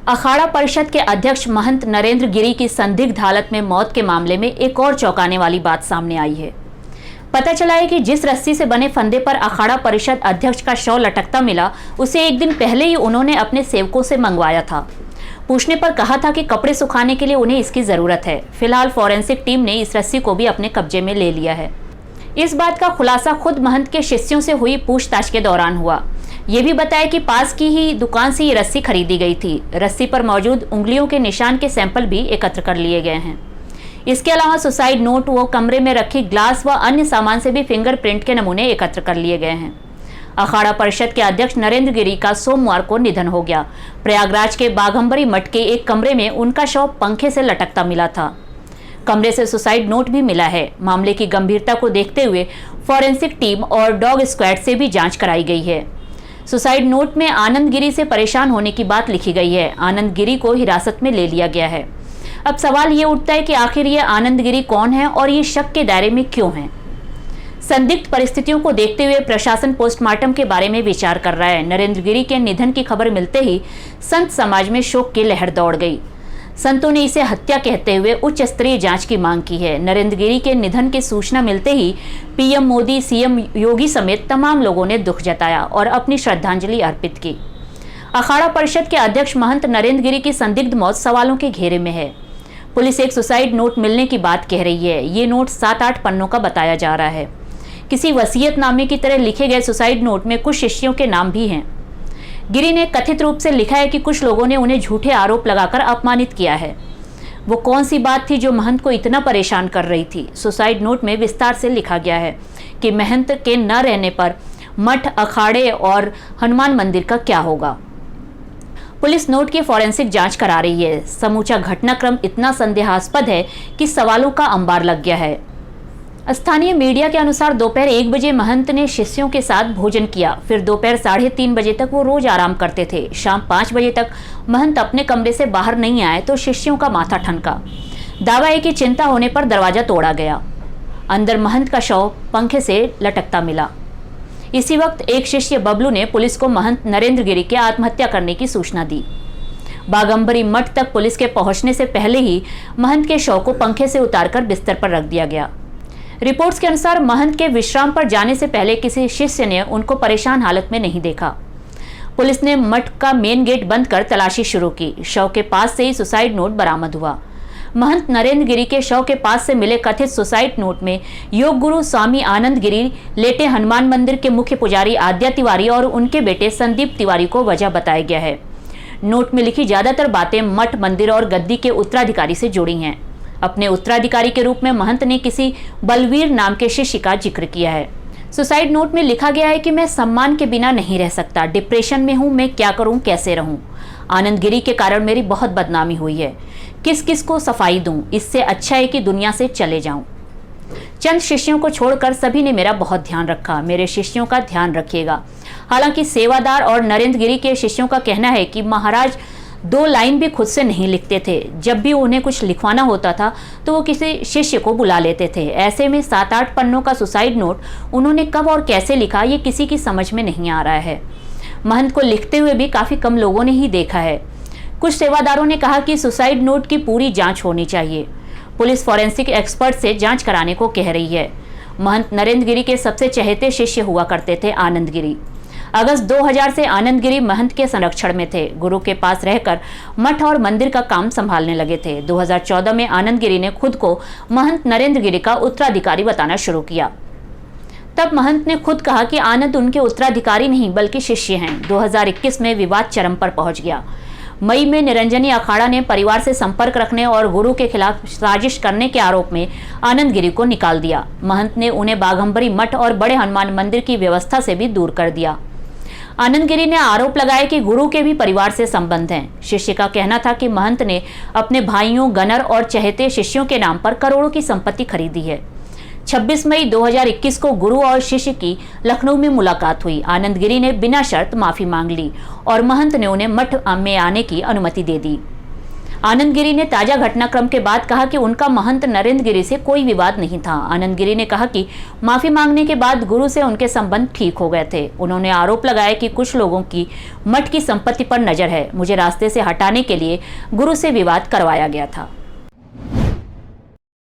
अखाड़ा परिषद के अध्यक्ष महंत नरेंद्र गिरी की संदिग्ध हालत में मौत के मामले में एक और चौंकाने वाली बात सामने आई है। पता चला है कि जिस रस्सी से बने फंदे पर अखाड़ा परिषद अध्यक्ष का शव लटकता मिला, उसे एक दिन पहले ही उन्होंने अपने सेवकों से मंगवाया था। पूछने पर कहा था कि कपड़े सुखाने के लिए उन्हें इसकी जरूरत है। फिलहाल फॉरेंसिक टीम ने इस रस्सी को भी अपने कब्जे में ले लिया है। इस बात का खुलासा खुद महंत के शिष्यों से हुई पूछताछ के दौरान हुआ। ये भी बताया कि पास की ही दुकान से ये रस्सी खरीदी गई थी। रस्सी पर मौजूद उंगलियों के निशान के सैंपल भी एकत्र कर लिए गए हैं। इसके अलावा सुसाइड नोट व कमरे में रखी ग्लास व अन्य सामान से भी फिंगरप्रिंट के नमूने एकत्र कर लिए गए हैं। अखाड़ा परिषद के अध्यक्ष नरेंद्र गिरी का सोमवार को निधन हो गया। प्रयागराज के बाघंबरी मठ के एक कमरे में उनका शव पंखे से लटकता मिला था। कमरे से सुसाइड नोट भी मिला है। मामले की गंभीरता को देखते हुए फॉरेंसिक टीम और डॉग स्क्वाड से भी जांच कराई गई है। सुसाइड नोट में आनंद गिरी से परेशान होने की बात लिखी गई है। आनंद गिरी को हिरासत में ले लिया गया है। अब सवाल ये उठता है कि आखिर ये आनंद गिरी कौन है और ये शक के दायरे में क्यों है। संदिग्ध परिस्थितियों को देखते हुए प्रशासन पोस्टमार्टम के बारे में विचार कर रहा है। नरेंद्र गिरी के निधन की खबर मिलते ही संत समाज में शोक की लहर दौड़ गई। संतों ने इसे हत्या कहते हुए उच्च स्तरीय जांच की मांग की है। नरेंद्र गिरी के निधन की सूचना मिलते ही पीएम मोदी, सीएम योगी समेत तमाम लोगों ने दुख जताया और अपनी श्रद्धांजलि अर्पित की। अखाड़ा परिषद के अध्यक्ष महंत नरेंद्र गिरी की संदिग्ध मौत सवालों के घेरे में है। पुलिस एक सुसाइड नोट मिलने की बात कह रही है। ये नोट 7-8 पन्नों का बताया जा रहा है। किसी वसीयतनामे की तरह लिखे गए सुसाइड नोट में कुछ शिष्यों के नाम भी हैं। गिरी ने कथित रूप से लिखा है कि कुछ लोगों ने उन्हें झूठे आरोप लगाकर अपमानित किया है। वो कौन सी बात थी जो महंत को इतना परेशान कर रही थी? सुसाइड नोट में विस्तार से लिखा गया है कि महंत के न रहने पर मठ, अखाड़े और हनुमान मंदिर का क्या होगा। पुलिस नोट की फॉरेंसिक जांच करा रही है। समूचा घटनाक्रम इतना संदेहास्पद है कि सवालों का अंबार लग गया है। स्थानीय मीडिया के अनुसार दोपहर 1 बजे महंत ने शिष्यों के साथ भोजन किया। फिर दोपहर 3:30 बजे तक वो रोज आराम करते थे। शाम 5 बजे तक महंत अपने कमरे से बाहर नहीं आए तो शिष्यों का माथा ठनका। दावा है कि चिंता होने पर दरवाजा तोड़ा गया। अंदर महंत का शव पंखे से लटकता मिला। इसी वक्त एक शिष्य बबलू ने पुलिस को महंत नरेंद्र गिरी के आत्महत्या करने की सूचना दी। बाघंबरी मठ तक पुलिस के पहुंचने से पहले ही महंत के शव को पंखे से उतारकर बिस्तर पर रख दिया गया। रिपोर्ट्स के अनुसार महंत के विश्राम पर जाने से पहले किसी शिष्य ने उनको परेशान हालत में नहीं देखा। पुलिस ने मठ का मेन गेट बंद कर तलाशी शुरू की। शव के पास से ही सुसाइड नोट बरामद हुआ। महंत नरेंद्र गिरी के शव के पास से मिले कथित सुसाइड नोट में योग गुरु स्वामी आनंद गिरी, लेटे हनुमान मंदिर के मुख्य पुजारी आद्या तिवारी और उनके बेटे संदीप तिवारी को वजह बताया गया है। नोट में लिखी ज्यादातर बातें मठ, मंदिर और गद्दी के उत्तराधिकारी से जुड़ी हैं। अपने उत्तराधिकारी के रूप में महंत ने किसी बलवीर नाम के शिष्य का जिक्र किया है। सुसाइड नोट में लिखा गया है कि मैं सम्मान के बिना नहीं रह सकता, डिप्रेशन में हूं, मैं क्या करूं, कैसे रहूं। आनंद गिरी के कारण मेरी बहुत बदनामी हुई है। किस किस को सफाई दूं, इससे अच्छा है कि दुनिया से चले जाऊं। चंद शिष्यों को छोड़कर सभी ने मेरा बहुत ध्यान रखा। मेरे शिष्यों का ध्यान रखिएगा। हालांकि सेवादार और नरेंद्र गिरी के शिष्यों का कहना है कि महाराज 2 लाइन भी खुद से नहीं लिखते थे। जब भी उन्हें कुछ लिखवाना होता था तो वो किसी शिष्य को बुला लेते थे। ऐसे में 7-8 पन्नों का सुसाइड नोट उन्होंने कब और कैसे लिखा, ये किसी की समझ में नहीं आ रहा है। महंत को लिखते हुए भी काफी कम लोगों ने ही देखा है। कुछ सेवादारों ने कहा कि सुसाइड नोट की पूरी जांच होनी चाहिए। पुलिस फॉरेंसिक एक्सपर्ट से जांच कराने को कह रही है। महंत नरेंद्र गिरी के सबसे चहेते शिष्य हुआ करते थे आनंद गिरी। अगस्त 2000 से आनंद गिरी महंत के संरक्षण में थे। गुरु के पास रहकर मठ और मंदिर का काम संभालने लगे थे। 2014 में आनंद गिरी ने खुद को महंत नरेंद्र गिरी का उत्तराधिकारी बताना शुरू किया। तब महंत ने खुद कहा कि आनंद उनके उत्तराधिकारी नहीं बल्कि शिष्य हैं। 2021 में विवाद चरम पर पहुंच गया। मई में निरंजनी अखाड़ा ने परिवार से संपर्क रखने और गुरु के खिलाफ साजिश करने के आरोप में आनंद गिरी को निकाल दिया। महंत ने उन्हें बाघंबरी मठ और बड़े हनुमान मंदिर की व्यवस्था से भी दूर कर दिया। आनंद गिरी ने आरोप लगाया कि गुरु के भी परिवार से संबंध हैं। शिष्य का कहना था कि महंत ने अपने भाइयों, गनर और चहेते शिष्यों के नाम पर करोड़ों की संपत्ति खरीदी है। 26 मई 2021 को गुरु और शिष्य की लखनऊ में मुलाकात हुई। आनंद गिरी ने बिना शर्त माफी मांग ली और महंत ने उन्हें मठ में आने की अनुमति दे दी। आनंद गिरी ने ताजा घटनाक्रम के बाद कहा कि उनका महंत नरेंद्र गिरी से कोई विवाद नहीं था। आनंद गिरी ने कहा कि माफी मांगने के बाद गुरु से उनके संबंध ठीक हो गए थे। उन्होंने आरोप लगाया कि कुछ लोगों की मठ की संपत्ति पर नजर है। मुझे रास्ते से हटाने के लिए गुरु से विवाद करवाया गया था।